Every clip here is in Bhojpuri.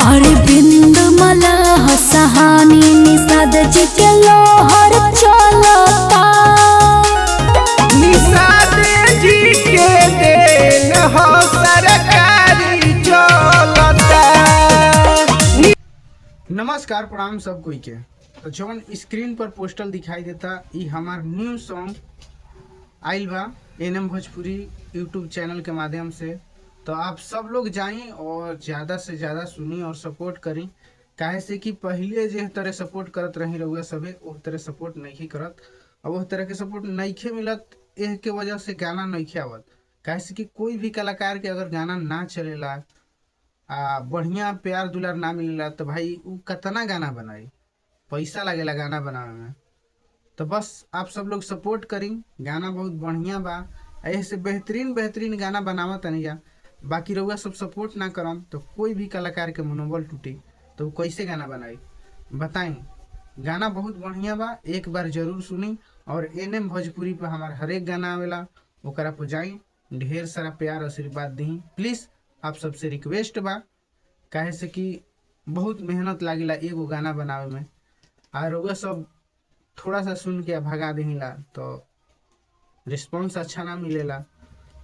अरे बिंद मलह सहानी निषाद जी के लोहर चलता। निषाद जी के देन हो सरकारी चलता। नमस्कार प्रणाम सब कोई के। तो जौन स्क्रीन पर पोस्टर दिखाई देता ई हमार न्यू सॉन्ग आइल बा एनएम भोजपुरी यूट्यूब चैनल के माध्यम से। तो आप सब लोग जाएं और ज़्यादा से ज़्यादा सुनी और सपोर्ट करी। काहे से कि पहले जे तरह सपोर्ट करत रही रहुआ सभे उस तरह सपोर्ट नहीं करत और उस तरह के सपोर्ट नहीं मिलत। एह के वजह से गाना नहीं आवत। काहे से कि कोई भी कलाकार के अगर गाना ना चलेला बढ़िया प्यार दुलार ना मिलेला तो भाई वो कितना गाना बनाई, पैसा लगेला गाना बनावे में। तो बस आप सब लोग सपोर्ट करी, गाना बहुत बढ़िया बा। ऐसे बेहतरीन बेहतरीन गाना बनावा तनी जा। बाकी रउआ सब सपोर्ट ना करम तो कोई भी कलाकार के मनोबल टूटी तो वो कैसे गाना बनाई बताई। गाना बहुत बढ़िया बा, एक बार जरूर सुनी। और एनएम भोजपुरी पर हमार हर एक गाना आवेला ओकरा पर जाई, ढेर सारा प्यार आशीर्वाद दी प्लीज़। आप सबसे रिक्वेस्ट बा, काहे से कि बहुत मेहनत लागेला एगो गाना बनावे में और रउआ सब थोड़ा सा सुन के भगा देला तो रिस्पॉन्स अच्छा ना मिलेला।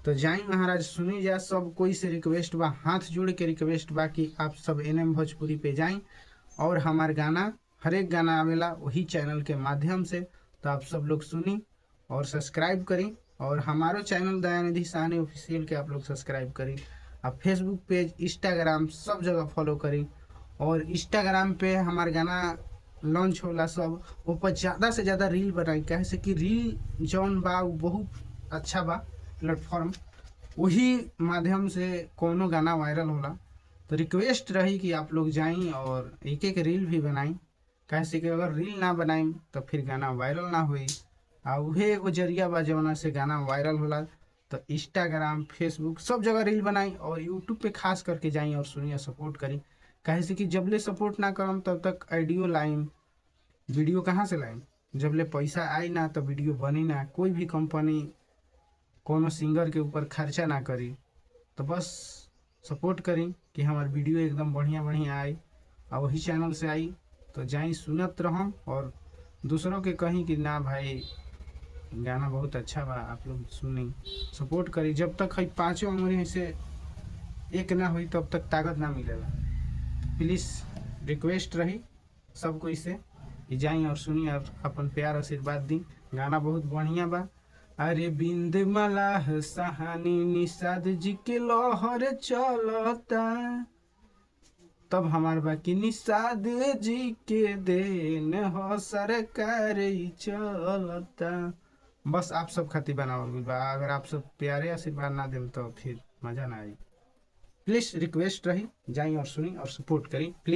तो जाई महाराज सुनी जा। सब कोई से रिक्वेस्ट बा, हाथ जोड़ के रिक्वेस्ट बा कि आप सब एनएम भोजपुरी पे जाएं और हमार गाना हर एक गाना आवेला वही चैनल के माध्यम से। तो आप सब लोग सुनी और सब्सक्राइब करी। और हमारो चैनल दयानिधि साहनी ऑफिशियल के आप लोग सब्सक्राइब करी। आप फेसबुक पेज, इंस्टाग्राम सब जगह फॉलो करी। और इंस्टाग्राम पे हमार गाना लॉन्च होला सब ऊपर ज़्यादा से ज़्यादा रील बनाई। कहे से कि रील जौन बा वो बहुत अच्छा बा प्लेटफॉर्म, वही माध्यम से कोनो गाना वायरल होला। तो रिक्वेस्ट रही कि आप लोग जाएं और एक एक रील भी बनाएं। कैसे कि अगर रील ना बनाएं तो फिर गाना वायरल ना हुई। और वही एगो जरिया बा जवना से गाना वायरल होला। तो इंस्टाग्राम, फेसबुक सब जगह रील बनाई और यूट्यूब पे खास करके जाएं और सुनिए, सपोर्ट करी। कहे से कि जबले सपोर्ट ना करम तब तक ऑडियो लाइन वीडियो कहाँ से लाइन, जबले पैसा आई ना तो वीडियो बनी ना। कोई भी कंपनी कोनो सिंगर के ऊपर खर्चा ना करी। तो बस सपोर्ट करी कि हमार वीडियो एकदम बढ़िया बढ़िया आई और वही चैनल से आई। तो जाई सुनत रहम और दूसरों के कहीं कि ना भाई गाना बहुत अच्छा बा, आप लोग सुनी सपोर्ट करी। जब तक है पाँचों उंगली से एक ना हुई तब तक ताकत ना मिलेला। प्लीज़ रिक्वेस्ट रही सब कोई से कि जाई और सुनी और अपन प्यार आशीर्वाद दी। गाना बहुत बढ़िया बा। अरे बिंद मलाह सहानी निषाद जी के लोहर चलता। तब हमार बाकी निषाद जी के देन हो सरकारी चलता। बस आप सब खातिर बनावल बा। अगर आप सब प्यारे आशीर्वाद ना देम तो फिर मजा ना आई। प्लीज रिक्वेस्ट रही, जाई और सुनी और सपोर्ट करी प्लीज।